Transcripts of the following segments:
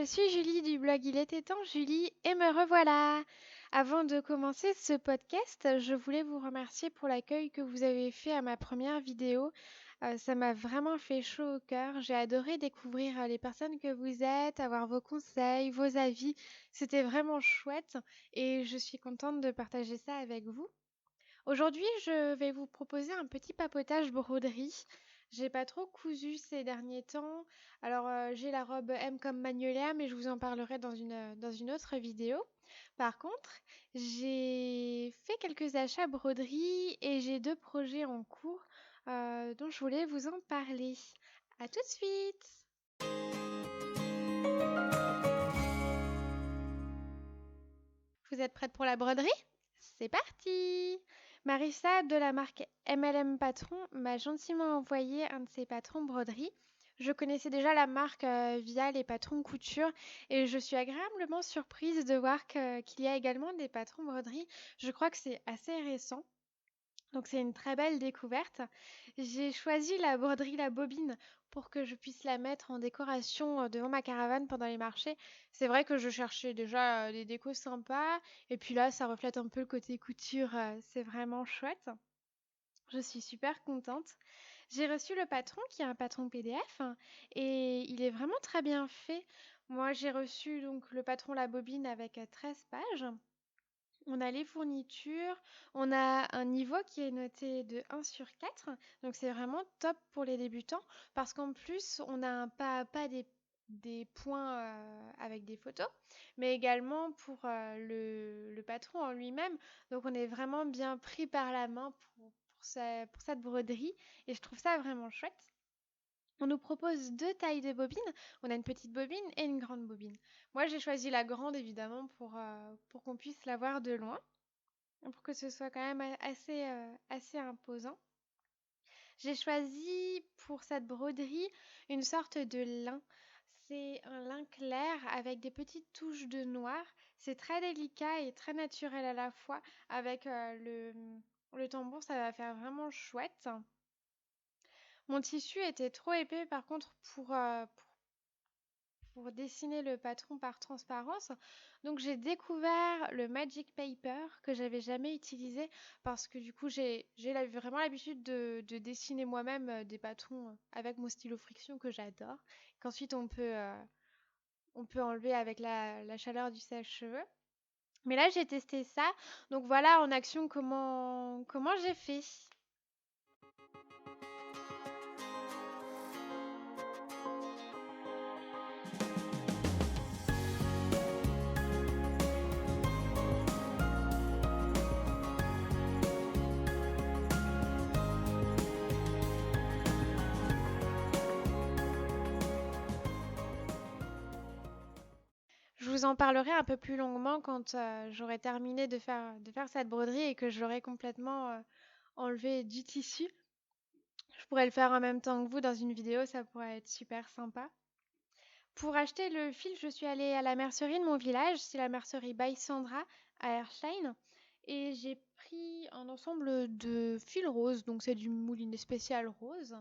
je suis Julie du blog Il était temps Julie et me revoilà. Avant de commencer ce podcast, je voulais vous remercier pour l'accueil que vous avez fait à ma première vidéo. Ça m'a vraiment fait chaud au cœur. J'ai adoré découvrir les personnes que vous êtes, avoir vos conseils, vos avis. C'était vraiment chouette et je suis contente de partager ça avec vous. Aujourd'hui, je vais vous proposer un petit papotage broderie. J'ai pas trop cousu ces derniers temps. Alors, j'ai la robe M comme Magnolia, mais je vous en parlerai dans une autre vidéo. Par contre, j'ai fait quelques achats broderie et j'ai deux projets en cours dont je voulais vous en parler. À tout de suite! Vous êtes prête pour la broderie? C'est parti! Marissa de la marque MLM Patron m'a gentiment envoyé un de ses patrons broderie. Je connaissais déjà la marque via les patrons couture et je suis agréablement surprise de voir qu'il y a également des patrons broderie. Je crois que c'est assez récent. Donc c'est une très belle découverte. J'ai choisi la broderie La Bobine pour que je puisse la mettre en décoration devant ma caravane pendant les marchés. C'est vrai que je cherchais déjà des décos sympas et puis là ça reflète un peu le côté couture, c'est vraiment chouette. Je suis super contente. J'ai reçu le patron qui est un patron PDF et il est vraiment très bien fait. Moi j'ai reçu donc le patron La Bobine avec 13 pages. On a les fournitures, on a un niveau qui est noté de 1 sur 4, donc c'est vraiment top pour les débutants parce qu'en plus on a un pas à pas des points avec des photos, mais également pour le patron en lui-même. Donc on est vraiment bien pris par la main pour cette broderie et je trouve ça vraiment chouette. On nous propose deux tailles de bobines. On a une petite bobine et une grande bobine. Moi, j'ai choisi la grande, évidemment, pour qu'on puisse la voir de loin, pour que ce soit quand même assez imposant. J'ai choisi pour cette broderie une sorte de lin. C'est un lin clair avec des petites touches de noir. C'est très délicat et très naturel à la fois. Avec le tambour, ça va faire vraiment chouette. Mon tissu était trop épais par contre pour dessiner le patron par transparence. Donc j'ai découvert le Magic Paper que j'avais jamais utilisé parce que du coup vraiment l'habitude de dessiner moi-même des patrons avec mon stylo friction que j'adore, qu'ensuite on peut enlever avec la chaleur du sèche-cheveux. Mais là j'ai testé ça, donc voilà en action comment j'ai fait. Je vous en parlerai un peu plus longuement quand j'aurai terminé de faire cette broderie et que je l'aurai complètement enlevé du tissu. Je pourrais le faire en même temps que vous dans une vidéo, ça pourrait être super sympa. Pour acheter le fil, je suis allée à la mercerie de mon village, c'est la mercerie by Sandra à Erstein. Et j'ai pris un ensemble de fils roses, donc c'est du moulinet spécial rose.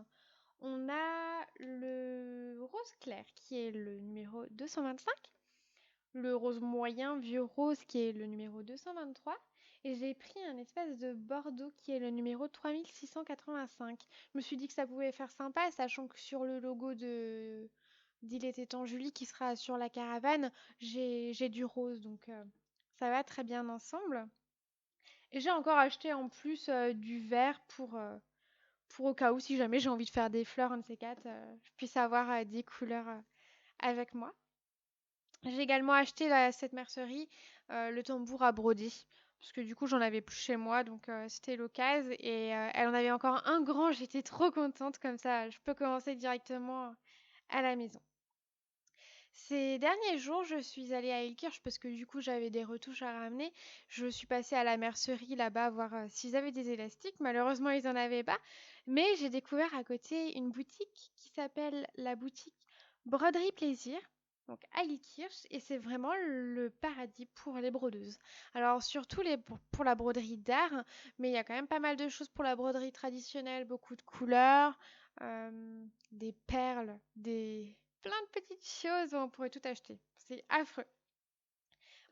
On a le rose clair qui est le numéro 225, le rose moyen, vieux rose qui est le numéro 223 et j'ai pris un espèce de bordeaux qui est le numéro 3685. Je me suis dit que ça pouvait faire sympa, sachant que sur le logo de d'Il était temps Julie qui sera sur la caravane, j'ai du rose donc ça va très bien ensemble. Et j'ai encore acheté en plus du vert pour au cas où si jamais j'ai envie de faire des fleurs, un de ces quatre, je puisse avoir 10 couleurs avec moi. J'ai également acheté à cette mercerie le tambour à broder. Parce que du coup, j'en avais plus chez moi, donc c'était l'occasion. Et elle en avait encore un grand, j'étais trop contente. Comme ça, je peux commencer directement à la maison. Ces derniers jours, je suis allée à Ilkirch parce que du coup, j'avais des retouches à ramener. Je suis passée à la mercerie là-bas voir s'ils avaient des élastiques. Malheureusement, ils n'en avaient pas. Mais j'ai découvert à côté une boutique qui s'appelle la boutique Broderie Plaisir. Donc à Ilkirch, et c'est vraiment le paradis pour les brodeuses. Alors surtout pour la broderie d'art, mais il y a quand même pas mal de choses pour la broderie traditionnelle, beaucoup de couleurs, des perles, plein de petites choses où on pourrait tout acheter. C'est affreux.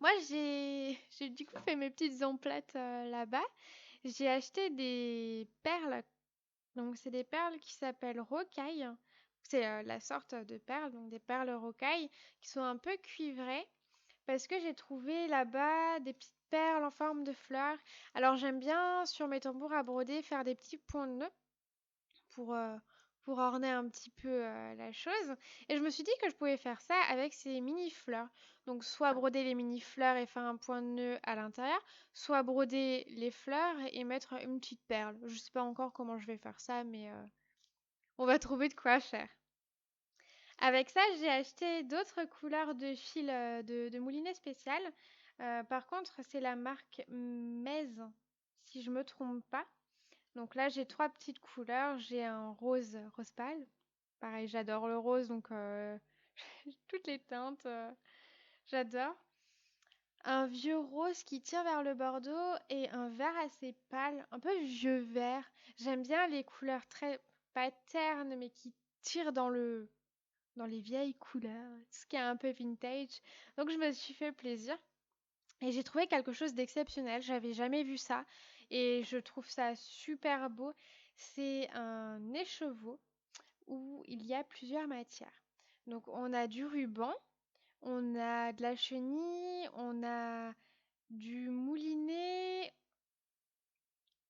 Moi, j'ai du coup fait mes petites emplettes là-bas. J'ai acheté des perles. Donc, c'est des perles qui s'appellent rocailles. C'est la sorte de perles, donc des perles rocailles qui sont un peu cuivrées parce que j'ai trouvé là-bas des petites perles en forme de fleurs. Alors, j'aime bien sur mes tambours à broder faire des petits points de nœud pour, euh, pour orner un petit peu la chose. Et je me suis dit que je pouvais faire ça avec ces mini-fleurs. Donc, soit broder les mini-fleurs et faire un point de nœud à l'intérieur, soit broder les fleurs et mettre une petite perle. Je ne sais pas encore comment je vais faire ça, mais on va trouver de quoi faire. Avec ça, j'ai acheté d'autres couleurs de fil de moulinet spécial. Par contre, c'est la marque Mez, si je me trompe pas. Donc là, j'ai trois petites couleurs. J'ai un rose pâle. Pareil, j'adore le rose, donc toutes les teintes, j'adore. Un vieux rose qui tire vers le bordeaux et un vert assez pâle, un peu vieux vert. J'aime bien les couleurs très pas ternes, mais qui tirent dans les vieilles couleurs, ce qui est un peu vintage. Donc je me suis fait plaisir et j'ai trouvé quelque chose d'exceptionnel. J'avais jamais vu ça et je trouve ça super beau. C'est un écheveau où il y a plusieurs matières. Donc on a du ruban, on a de la chenille, on a du moulinet,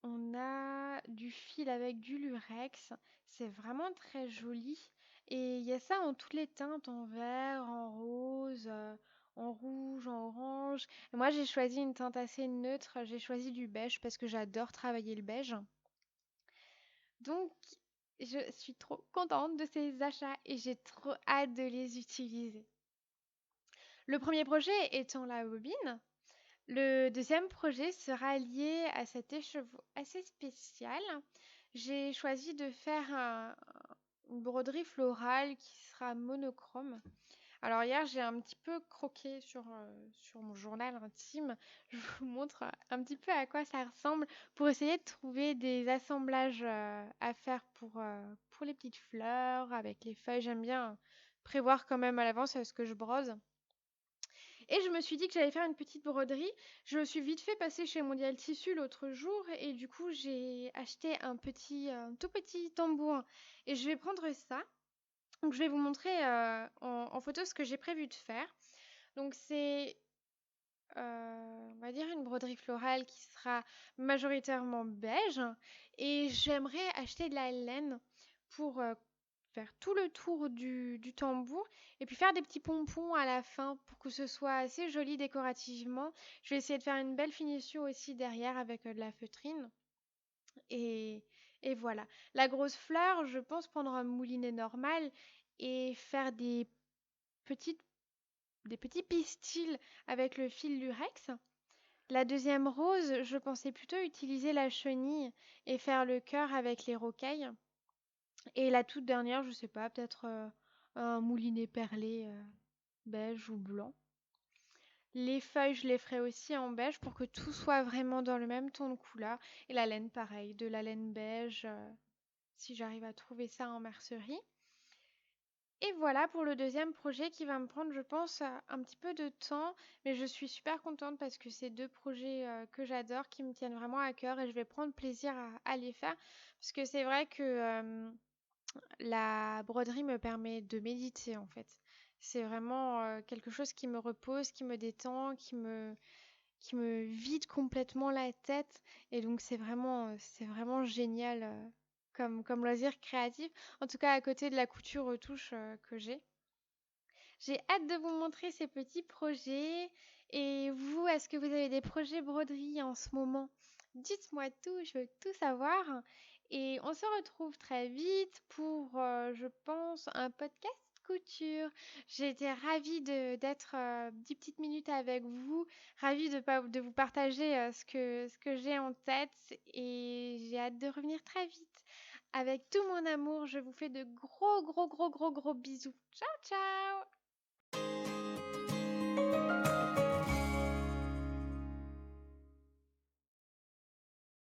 on a du fil avec du lurex. C'est vraiment très joli. Et il y a ça en toutes les teintes, en vert, en rose, en rouge, en orange. Et moi, j'ai choisi une teinte assez neutre. J'ai choisi du beige parce que j'adore travailler le beige. Donc, je suis trop contente de ces achats et j'ai trop hâte de les utiliser. Le premier projet étant la bobine, le deuxième projet sera lié à cet écheveau assez spécial. J'ai choisi de faire une broderie florale qui sera monochrome. Alors hier, j'ai un petit peu croqué sur mon journal intime. Je vous montre un petit peu à quoi ça ressemble pour essayer de trouver des assemblages à faire pour les petites fleurs avec les feuilles. J'aime bien prévoir quand même à l'avance ce que je brode. Et je me suis dit que j'allais faire une petite broderie. Je me suis vite fait passer chez Mondial Tissu l'autre jour et du coup j'ai acheté un tout petit tambour. Et je vais prendre ça. Donc je vais vous montrer en photo ce que j'ai prévu de faire. Donc c'est, on va dire, une broderie florale qui sera majoritairement beige. Et j'aimerais acheter de la laine pour faire tout le tour du tambour et puis faire des petits pompons à la fin pour que ce soit assez joli décorativement. Je vais essayer de faire une belle finition aussi derrière avec de la feutrine. Et, et voilà. La grosse fleur, je pense prendre un moulinet normal et faire petites, des petits pistils avec le fil lurex. La deuxième rose, je pensais plutôt utiliser la chenille et faire le cœur avec les rocailles. Et la toute dernière, je sais pas, peut-être un moulinet perlé beige ou blanc. Les feuilles, je les ferai aussi en beige pour que tout soit vraiment dans le même ton de couleur. Et la laine, pareil, de la laine beige, si j'arrive à trouver ça en mercerie. Et voilà pour le deuxième projet qui va me prendre, je pense, un petit peu de temps, mais je suis super contente parce que c'est deux projets que j'adore, qui me tiennent vraiment à cœur et je vais prendre plaisir à les faire. Parce que c'est vrai que la broderie me permet de méditer en fait. C'est vraiment quelque chose qui me repose, qui me détend, qui me vide complètement la tête. Et donc c'est vraiment génial comme loisir créatif. En tout cas, à côté de la couture retouche que j'ai. J'ai hâte de vous montrer ces petits projets. Et vous, est-ce que vous avez des projets broderie en ce moment? Dites-moi tout, je veux tout savoir. Et on se retrouve très vite pour, je pense, un podcast couture. J'ai été ravie d'être 10 petites minutes avec vous, ravie de vous partager ce que j'ai en tête et j'ai hâte de revenir très vite. Avec tout mon amour, je vous fais de gros, gros, gros, gros, gros bisous. Ciao, ciao!